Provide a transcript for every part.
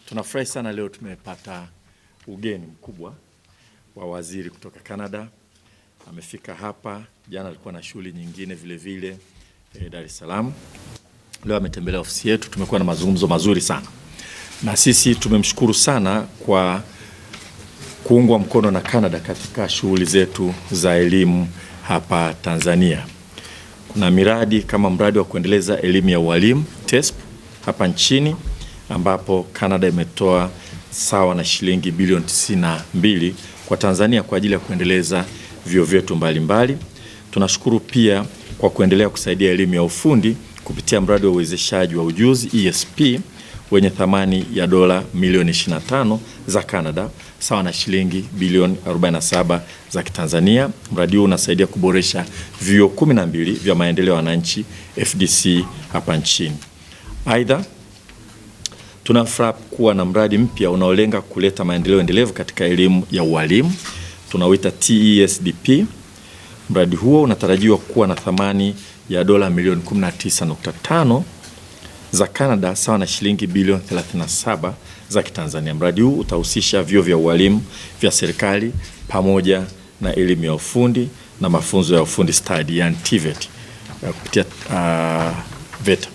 Tunafurahi sana leo tumepata ugeni mkubwa wa waziri kutoka Canada. Amefika hapa, jana alikuwa na shughuli nyingine vile vile Dar es Salaam. Leo ametembelea ofisi yetu, tumekuwa na mazungumzo mazuri sana. Na sisi tumemshukuru sana kwa kuungwa mkono na Canada katika shughuli zetu za elimu hapa Tanzania. Kuna miradi kama mradi wa kuendeleza elimu ya ualimu TESP hapa nchini, ambapo Canada imetoa sawa na shilingi bilioni 92 kwa Tanzania kwa ajili ya kuendeleza vyuo vyetu mbalimbali. Tunashukuru pia kwa kuendelea kusaidia elimu ya ufundi kupitia mradi wa uwezeshaji wa ujuzi ESP wenye thamani ya dola milioni 25 za Canada sawa na shilingi bilioni 47 za Kitanzania. Mradi huu unasaidia kuboresha vyuo 12 vya maendeleo ya wananchi FDC hapa nchini. Aidha, tunafurahi kuwa na mradi mpya unaolenga kuleta maendeleo endelevu katika elimu ya ualimu, tunauita TESDP. Mradi huo unatarajiwa kuwa na thamani ya dola milioni 19.5 za Canada sawa na shilingi bilioni 37 za Kitanzania. Mradi huu utahusisha vyuo vya ualimu vya serikali pamoja na elimu ya ufundi na mafunzo ya ufundi stadi, yani TVET, kupitia VETA.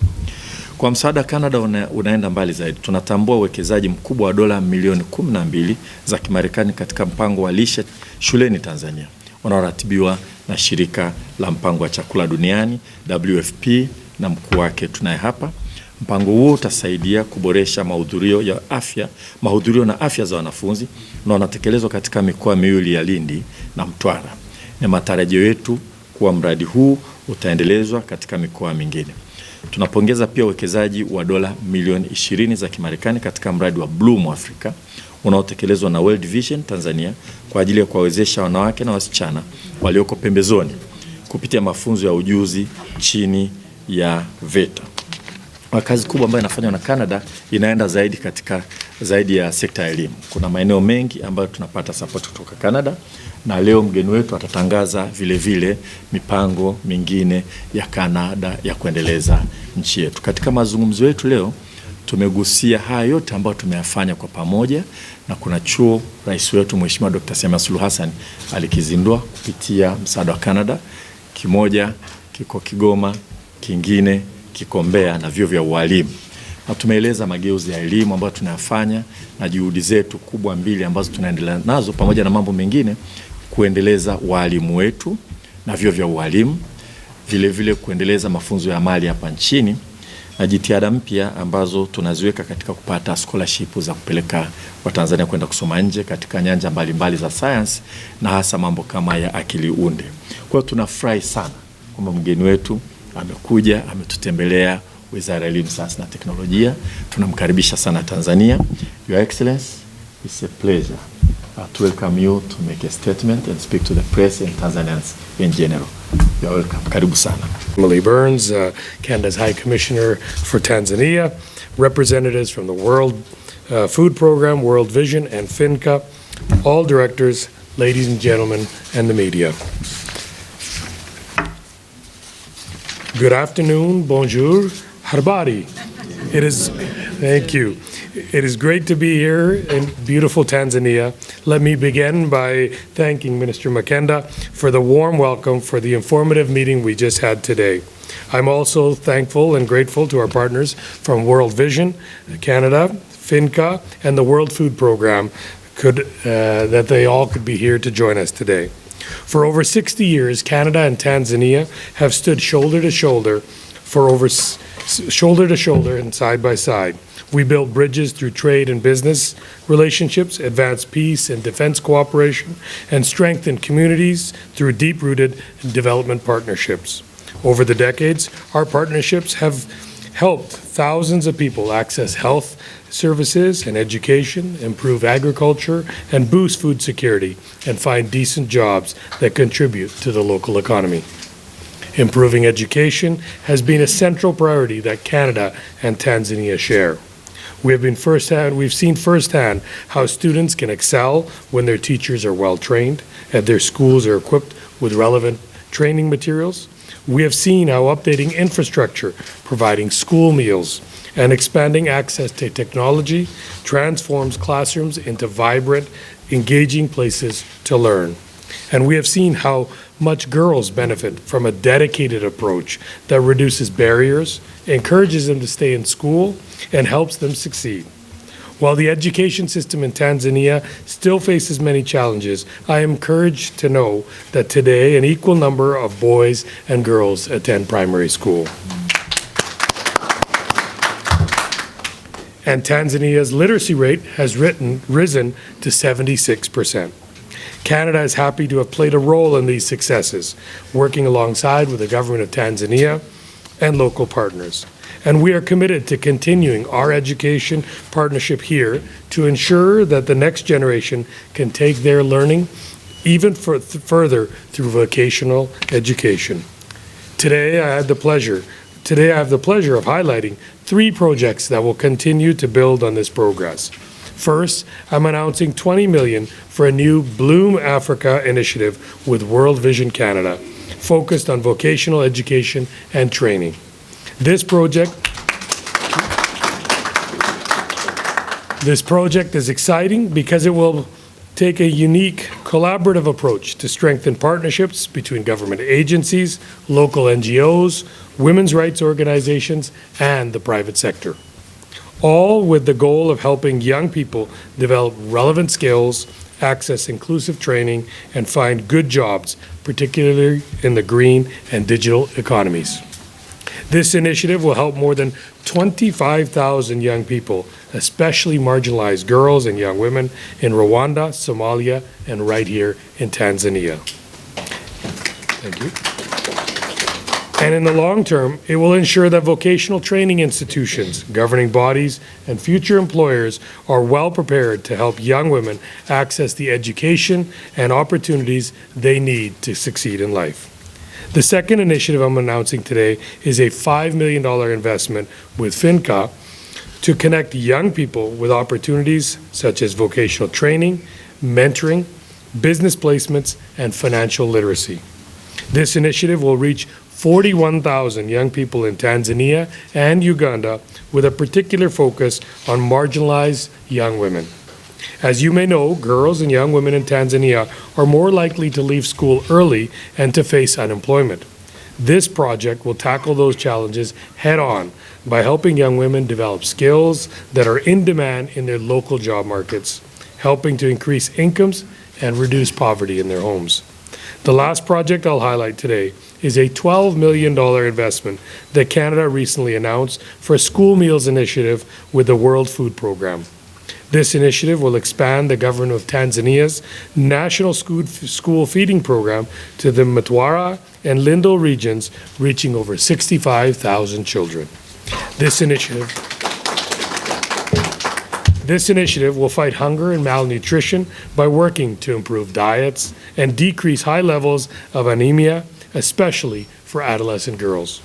Kwa msaada, Canada unaenda mbali zaidi. Tunatambua uwekezaji mkubwa wa dola milioni 12 za Kimarekani katika mpango wa lishe shuleni Tanzania unaoratibiwa na shirika la mpango wa chakula duniani WFP na mkuu wake tunaye hapa. Mpango huo utasaidia kuboresha mahudhurio na afya za wanafunzi na unatekelezwa katika mikoa miwili ya Lindi na Mtwara. Ni matarajio yetu kuwa mradi huu utaendelezwa katika mikoa mingine. Tunapongeza pia uwekezaji wa dola milioni 20 za Kimarekani katika mradi wa Bloom Africa unaotekelezwa na World Vision Tanzania kwa ajili ya kuwawezesha wanawake na wasichana walioko pembezoni kupitia mafunzo ya ujuzi chini ya VETA. Kazi kubwa ambayo inafanywa na Canada inaenda zaidi ya sekta ya elimu. Kuna maeneo mengi ambayo tunapata support kutoka Canada, na leo mgeni wetu atatangaza vile vile mipango mingine ya Canada ya kuendeleza nchi yetu. Katika mazungumzo yetu leo tumegusia haya yote ambayo tumeyafanya kwa pamoja, na kuna chuo rais wetu Mheshimiwa Dr. Samia Suluhu Hassan alikizindua kupitia msaada wa Canada. Kimoja kiko Kigoma, kingine kiko Mbeya, na vyuo vya ualimu. Na tumeeleza mageuzi ya elimu ambayo tunayafanya na juhudi zetu kubwa mbili ambazo tunaendelea nazo pamoja na mambo mengine, kuendeleza walimu wetu na vyuo vya ualimu, vile vile kuendeleza mafunzo ya amali hapa nchini, na jitihada mpya ambazo tunaziweka katika kupata scholarship za kupeleka Watanzania kwenda kusoma nje katika nyanja mbalimbali za science na hasa mambo kama ya akili unde. Kwa hiyo tunafurahi sana kwamba mgeni wetu amekuja, ametutembelea Wizara ya Elimu, Sayansi na Teknolojia. Tunamkaribisha sana Tanzania. Your Excellency, it's a pleasure to welcome you to make a statement and speak to the press and Tanzanians in general. You're welcome. Karibu sana. Emily Burns, Canada's High Commissioner for Tanzania, representatives from the World Food Program, World Vision, and FINCA, all directors, ladies and gentlemen, and the media. Good afternoon, bonjour, harbari. Thank you. It is great to be here in beautiful Tanzania. Let me begin by thanking Minister Makenda for the warm welcome for the informative meeting we just had today. I'm also thankful and grateful to our partners from World Vision, Canada, FINCA, and the World Food Program that they all could be here to join us today. For over 60 years, Canada and Tanzania have stood shoulder to shoulder and side by side. We built bridges through trade and business relationships, advanced peace and defense cooperation, and strengthened communities through deep-rooted development partnerships. Over the decades, our partnerships have helped thousands of people access health services and education, improve agriculture, and boost food security, and find decent jobs that contribute to the local economy. Improving education has been a central priority that Canada and Tanzania share. We've seen firsthand how students can excel when their teachers are well trained and their schools are equipped with relevant training materials. We have seen how updating infrastructure, providing school meals, and expanding access to technology transforms classrooms into vibrant, engaging places to learn. And we have seen how much girls benefit from a dedicated approach that reduces barriers, encourages them to stay in school, and helps them succeed. While the education system in Tanzania still faces many challenges, I am encouraged to know that today an equal number of boys and girls attend primary school. And Tanzania's literacy rate has risen to 76%. Canada is happy to have played a role in these successes, working alongside with the government of Tanzania and local partners. And we are committed to continuing our education partnership here to ensure that the next generation can take their learning even further through vocational education. Today, I have the pleasure of highlighting 3 projects that will continue to build on this progress. First, I'm announcing $20 million for a new Bloom Africa initiative with World Vision Canada, focused on vocational education and training. This project is exciting because it will take a unique collaborative approach to strengthen partnerships between government agencies, local NGOs, women's rights organizations, and the private sector, all with the goal of helping young people develop relevant skills, access inclusive training, and find good jobs, particularly in the green and digital economies. This initiative will help more than 25,000 young people, especially marginalized girls and young women in Rwanda, Somalia, and right here in Tanzania. Thank you. And in the long term, it will ensure that vocational training institutions, governing bodies, and future employers are well prepared to help young women access the education and opportunities they need to succeed in life. The second initiative I'm announcing today is a $5 million investment with FINCA to connect young people with opportunities such as vocational training, mentoring, business placements, and financial literacy. This initiative will reach 41,000 young people in Tanzania and Uganda with a particular focus on marginalized young women. As you may know, girls and young women in Tanzania are more likely to leave school early and to face unemployment. This project will tackle those challenges head-on by helping young women develop skills that are in demand in their local job markets, helping to increase incomes and reduce poverty in their homes. The last project I'll highlight today is a $12 million investment that Canada recently announced for a school meals initiative with the World Food Programme. This initiative will expand the government of Tanzania's national school feeding program to the Mtwara and Lindo regions, reaching over 65,000 children. This initiative will fight hunger and malnutrition by working to improve diets and decrease high levels of anemia, especially for adolescent girls.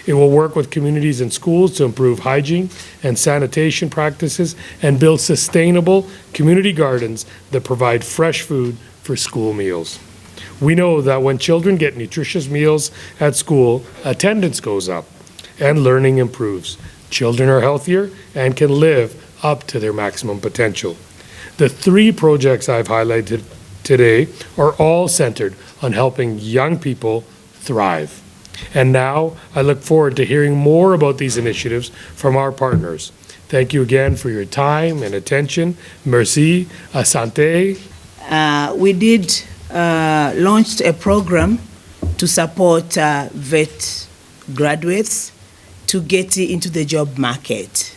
It will work with communities and schools to improve hygiene and sanitation practices and build sustainable community gardens that provide fresh food for school meals. We know that when children get nutritious meals at school, attendance goes up and learning improves. Children are healthier and can live up to their maximum potential. The 3 projects I've highlighted today are all centered on helping young people thrive. And now I look forward to hearing more about these initiatives from our partners. Thank you again for your time and attention. Merci, asante. We did launched a program to support vet graduates to get into the job market.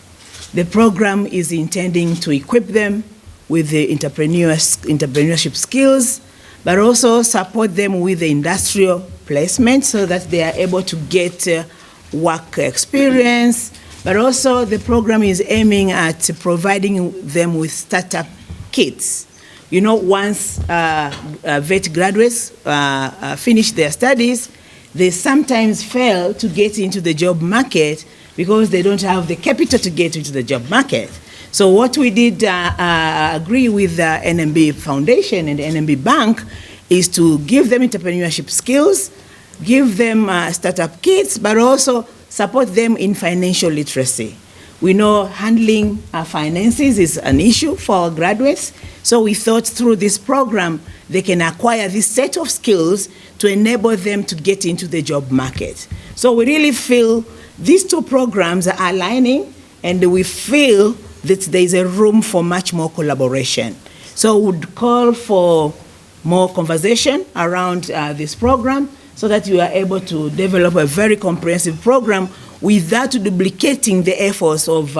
The program is intending to equip them with the entrepreneurship skills, but also support them with the industrial placement so that they are able to get work experience. But also the program is aiming at providing them with startup kits. You know, once vet graduates finish their studies, they sometimes fail to get into the job market because they don't have the capital to get into the job market. So what we did agree with the NMB Foundation and the NMB Bank is to give them entrepreneurship skills, give them startup kits, but also support them in financial literacy. We know handling finances is an issue for our graduates, so we thought through this program they can acquire this set of skills to enable them to get into the job market. So we really feel these two programs are aligning, and we feel that there is a room for much more collaboration. So we would call for more conversation around this program so that you are able to develop a very comprehensive program without duplicating the efforts of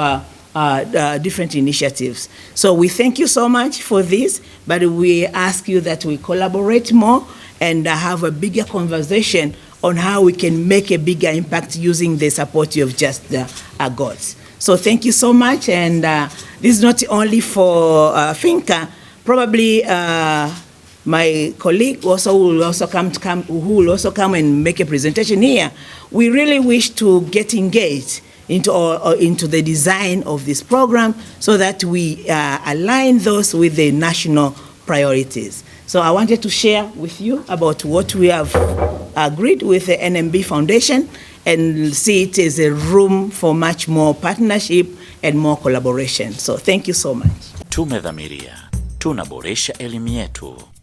different initiatives. So we thank you so much for this, but we ask you that we collaborate more and have a bigger conversation on how we can make a bigger impact using the support of just GOTS. So thank you so much, and this is not only for Finca. Probably my colleague who will also come and make a presentation here. We really wish to get engaged into the design of this program so that we align those with the national priorities. So I wanted to share with you about what we have agreed with the NMB Foundation and see it as a room for much more partnership and more collaboration. So thank you so much. Tumedhamiria, tunaboresha elimu yetu.